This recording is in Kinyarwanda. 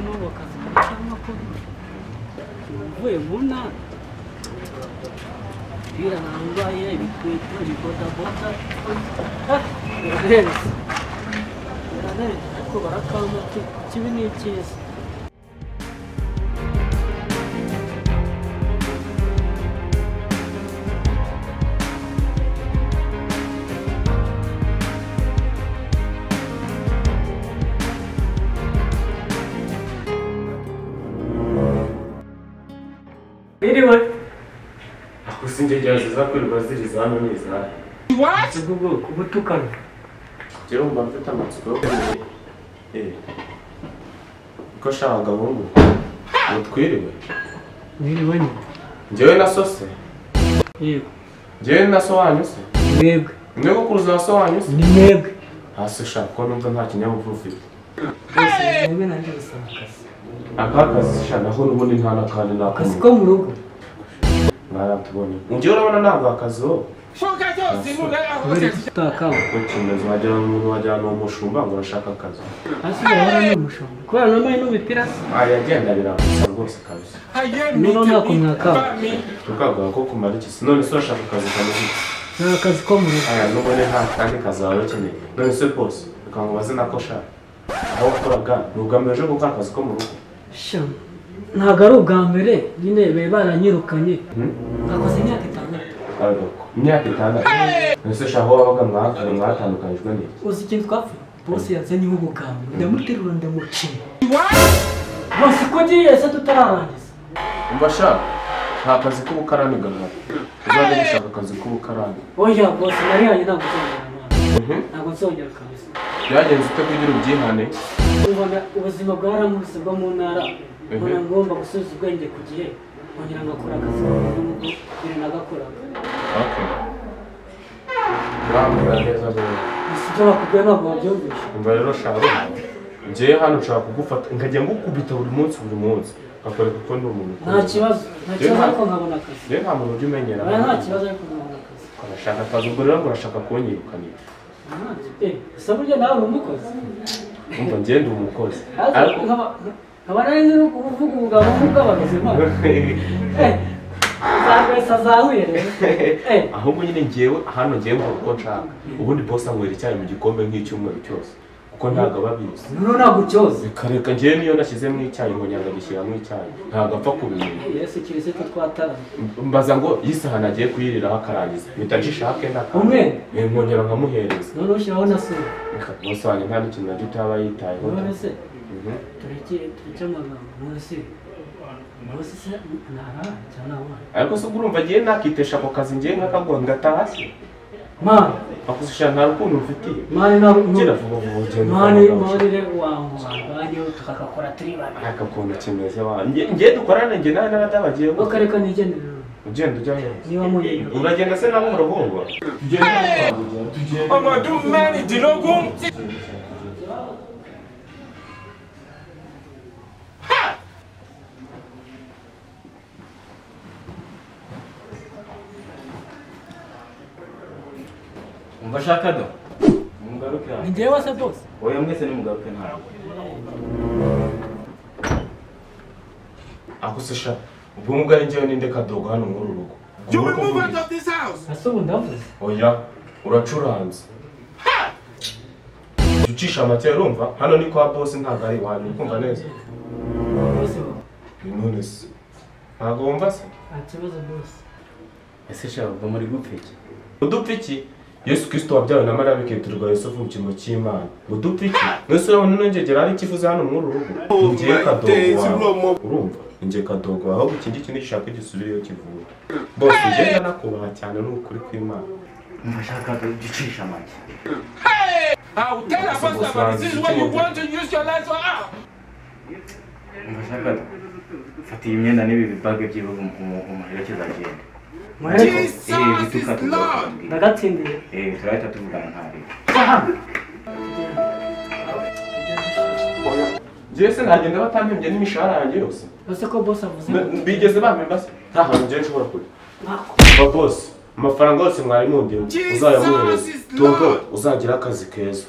n'ubu akazi cyangwa ko uvuye mu ntara birangaye bikwita bibodaboda birarenze ariko barakama kibi ni icyiza Iriwe akusinje jaziza kwirirwa ziriza hano n'izahe what ubwo kubutukana jewe mba mfite amatsiko ko shanga bungu mutwiriwe Iriwe ni njyewe na sose yego njyewe na so wanyu se mwebwe mwebwe kuruza so wanyu se ni mwebwe hasi shaka ko numva nta kinyabupfura ufite mwebwe nanjye gusaba akazi akakazi shana aho n'ubundi nta n'akandi nako akazi ko mu rugo mwaratubonye njyewe urabona ntabwo akazi ho utakawe ukimeze wajyana umuntu wajyana umushumba ngo urashaka akazi hasi urabona ni umushumba kubera nambaye n'umupira yagenda biragusa rwose kabisa niba ntako mwakawe tukavuga ko kumara iki se none se urashaka akazi kameze iki ni akazi ko mu rugo n'ubundi nta kandi kazi wawe ukeneye none se bose reka ngo baze nako shaka aho wakoraga ni ubwa mbere uje gukora akazi ko mu rugo ntabwo ari ubwa mbere nyine bari baranyirukanye nakoze imyaka 6 imyaka 6 none se shaka aho wabaga mwatandukanyijwe n'iki uzi ikintu twapfuye bose yazanyeho ubugamba ndamuterura ndamuciye bose ko ngiye se tutararangiza umva shaka nta kazi k'ubukarani gahari uzajya gushaka akazi k'ubukarani oya bose narihanye ntabwo nzongera ntabwo nzongera kabisa byagenze ute kugira ubyihane ubona ubuzima bwarankubise bwo mu ntara mbona ngomba gusubiza ubwenge ku gihe nkongera ngakora akazi nk'uko mbere nagakoraga urambura neza rero ibyo bakubwiye ntabwo wabyumvisha umva rero shaka njyewe hano nshobora kugufata nkajya ngukubita buri munsi ngakwereka ko ndi umuntu nta kibazo ariko nkabona akazi rero nta muntu ujya umenyera nta kibazo ariko nkabona akazi urashaka akazi ubwo rero ngo urashaka kunyirukanira gusa burya nawe uri umukozi umva njyewe ndi umukozi nkaba nari nzi no kuvuga ubugabo bw'abagazima zakwesa zahuye rero ahubwo nyine njyewe hano njyewe nkora uko nshaka ubundi boss anywera icyayi mu gikombe nk'icyumweru cyose kuko ntabwo ababizi noneho ntabwo cyoze kareka njyewe niyo nashyizemo icyayi ngo nyanga gishyiramo icyayi ntabwo apfa kubimenya yesu kirisito twataranye mbaza ngo yisahana agiye kuyiriraho akarangiza mpita nshishaka kenda umwe nkongera nkamuhereza noneho ushyiraho na sura boss wanjye nta n'ikintu na gito aba yitayeho none se tureke amagambo none se nara cyane abana ariko se urumva agiye nakitesha ako kazi ngiye nk'akaguha ngataha se mani akusha nta rukundo mfitiye mani ntabwo ngira vuba vuba ugenda mani rero wanjye tukakakora turi bane akakuntu kimeze ngiye dukorane njye nawe n'abadabagiye ukareka nigendere ugenda ujya he niba munye uragenda se nabo urabumva umva shaka do mugaruke ni njyewe se bose oya mwese ni mugaruke ntabwo akusha ubwo mugari njyewe ninde kadogo hano muri uru rugo You will move out of this house. asubu ndavuze oya uracuranze ucisha amatera urumva hano ni kwa boss ntabwo ari iwanyu kumva neza bose none se ntabwo wumva se nta kibazo bose ese shaka ubwo muri gupfa iki udupfa iki Yesu Kristo wabyawe na Mariya biketurwa Yosefu mu cyimbo cy'Imana udupfa iki mwese urabona nongegera ari ikivuze hano muri uru rugo ngiye kadogo urumva ngiye kadogo aho ikindi kintu gishaka gisubiriyo kivuga bose ngiye nakubaha cyane n'ukuri kw'Imana ndashaka gucisha make I will tell our pastor about this is where you want to use your life for out. ndashaka fata iyi myenda n'ibi bibage by'ibihugu umuherekeza agenda Jesus is Lord. ndagatsindiye turahita tuvugana ntari ngiye se nagenda batampembye n'imishahara yanjye yose ese ko boss avuze bigeze bampemba se nta hantu ngiye nshobora kujya boss amafaranga yose mwari mundimo uzayamuhereza tonto uzagira akazi keza